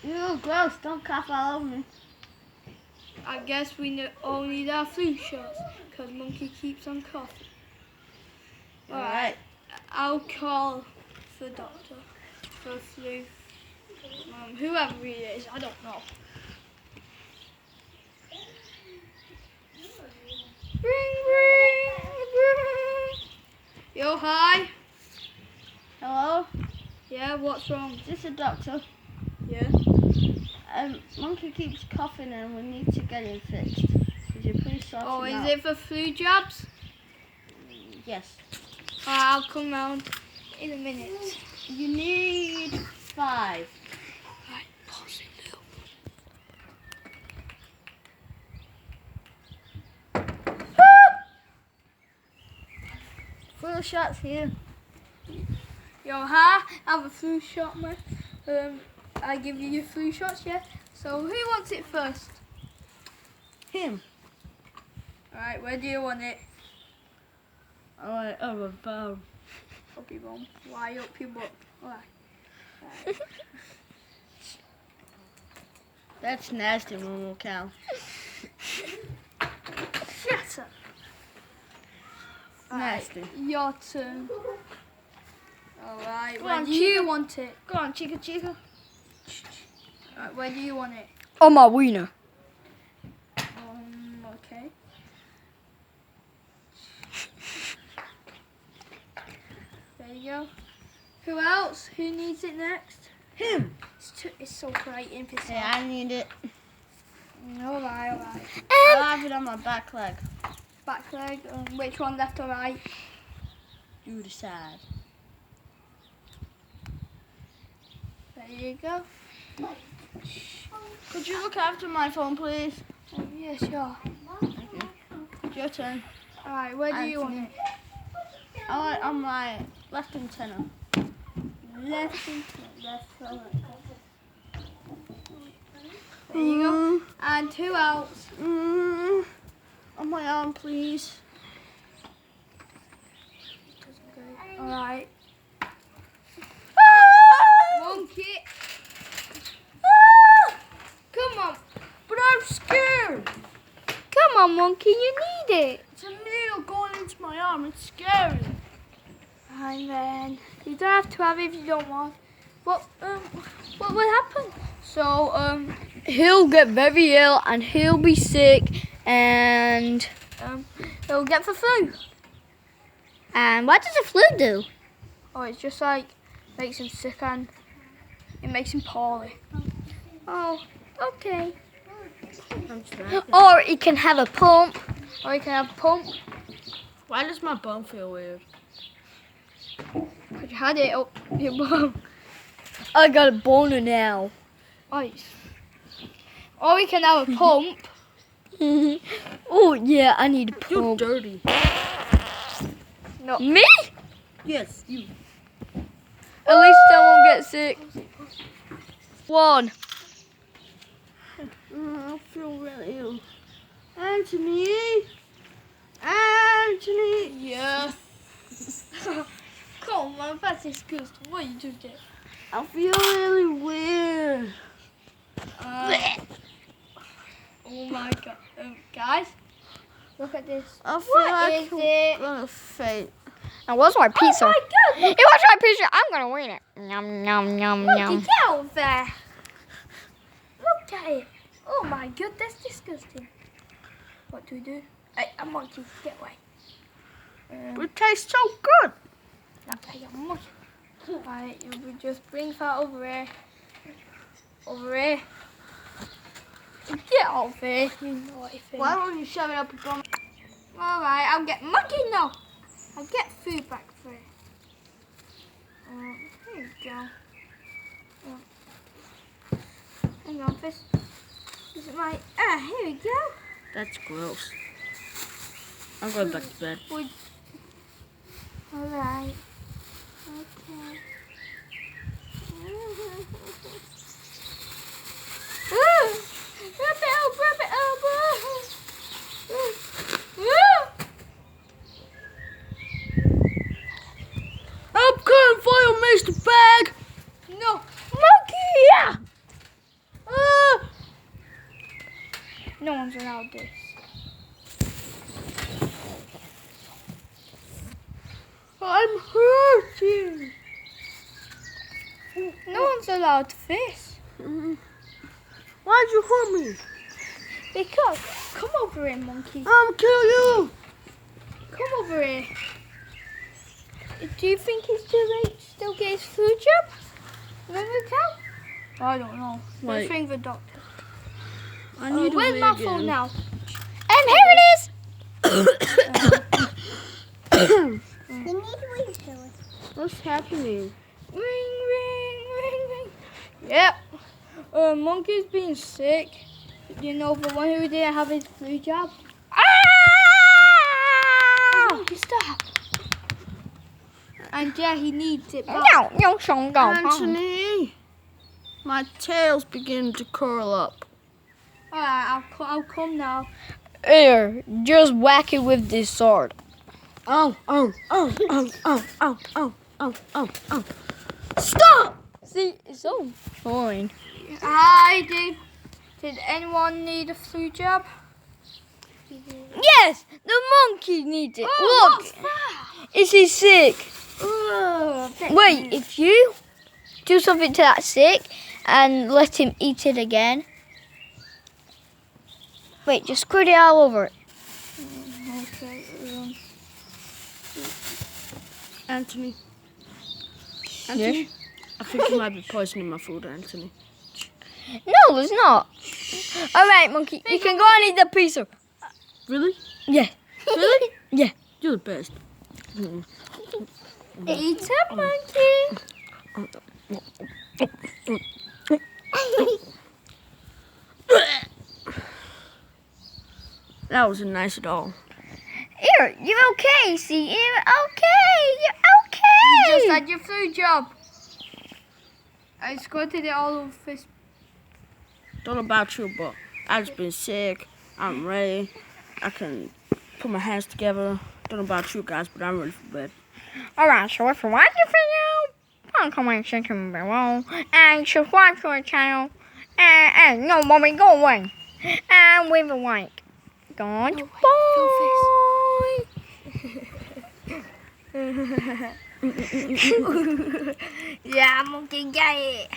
Ew, gross, don't cough all over me. I guess we all need our flu shots because Monkey keeps on coughing. Alright, I'll call the doctor for flu. Whoever he is, I don't know. Ring, ring, ring. Yo, hi. Hello? Yeah, what's wrong? Is this a doctor? Yeah. Monkey keeps coughing and we need to get him fixed. Could you please sort him out? Is it for flu jabs? Yes. I'll come round in a minute. You need 5. Right, pause it now. Flu shots here. Yo, hi, I have a flu shot, man. I give you your flu shots, yeah? So who wants it first? Him. Alright, where do you want it? Alright, over bum. Up your bum. Why up your butt? Alright. That's nasty, Momo cow. Shut up. Nasty. Your turn. Alright, Go where on, do you want it? Go on, Chica Chica. Alright, where do you want it? On my wiener. Okay. There you go. Who else? Who needs it next? Him. It's so bright in this. Hey, I need it. Alright. I'll have it on my back leg. Back leg. Which one, left or right? You decide. There you go. Could you look after my phone, please? Yeah, sure. Thank you. It's your turn. Alright, where do you want Anthony. it? I want it on my left antenna. Left. There you go. And who else? On my arm, please. Alright. Monkey. Come on. But I'm scared. Come on, Monkey, you need it. It's a needle going into my arm. It's scary. Fine then. You don't have to have it if you don't want. What will happen? So, he'll get very ill and he'll be sick and He'll get the flu. and what does the flu do? Oh, it's just like makes him sick and it makes him poorly. Oh, okay. I'm trying. Or he can have a pump. Or you can have a pump. Why does my bum feel weird? Because you had it up your bum. I got a boner now. Ice. Or we can have a pump. Oh yeah, I need a You're pump. dirty. No. Me? Yes, you. At least I won't get sick. 1. I feel really ill. Anthony. Anthony. Yes. Come on, that's disgusting. What you do there? I feel really weird. Oh my god. Guys, look at this. I feel What like is I'm it? gonna faint. And what's my pizza? Oh my god, Hey, what's my pizza? I'm gonna win it. Yum, yum, yum, look, yum. get out there. Look at it. Oh my god, that's disgusting. What do we do? Hey, a monkey, get away. It tastes so good. Okay, a monkey. Right, we just bring that over here. Over here. Get over here, you naughty thing. Why don't you shove it up your bum? Alright, I'll get monkey now. I'll get food back for you. Here you go. Hang on, this is my. Here we go. That's gross. I'm going back to bed. Alright. Okay. Grab it up. I'm coming for you, one's allowed this. I'm hurting. No one's allowed this. Why'd you hurt me? Because, come over here, monkey. I'm gonna kill you. Come over here. Do you think it's too late to still get his food job? Ring the cow? I don't know. Let's Wait. ring the doctor. I need a Where's wig my phone in. now? And here it is. Hmm. You need to wait till What's happening? Ring, ring, ring, ring. Yep. Monkey's being sick. You know, the one who didn't have his flu jab. Ah! Monkey, stop. And yeah, he needs it back. No, không go. Anthony, my tail's beginning to curl up. Alright, I'll come now. Here, just whack it with this sword. Oh. Stop! See, it's so fine. Hi, did anyone need a flu jab? Yes, the monkey needs it. Oh, Look, what's that? is he sick? Oh, Wait, if you do something to that sick and let him eat it again. Wait, just squirt it all over it. Okay. Anthony, Yes? I think you might be poisoning my food, Anthony. No, it's not. All right, monkey, you can go and eat the pizza. Really? Yeah. Really? Yeah. You're the best. Eat up, monkey. That wasn't nice at all. Here, you're okay. See, you're okay. You're You just okay. had your flu jab. I squirted it all over this. Don't know about you, but I've just been sick. I'm ready. I can put my hands together. Don't know about you guys, but I'm ready for bed. All right, so if you like the video, don't comment section below and subscribe to our channel. And no, mommy, go away. And leave a like. Goodbye. Yeah, monkey, get it.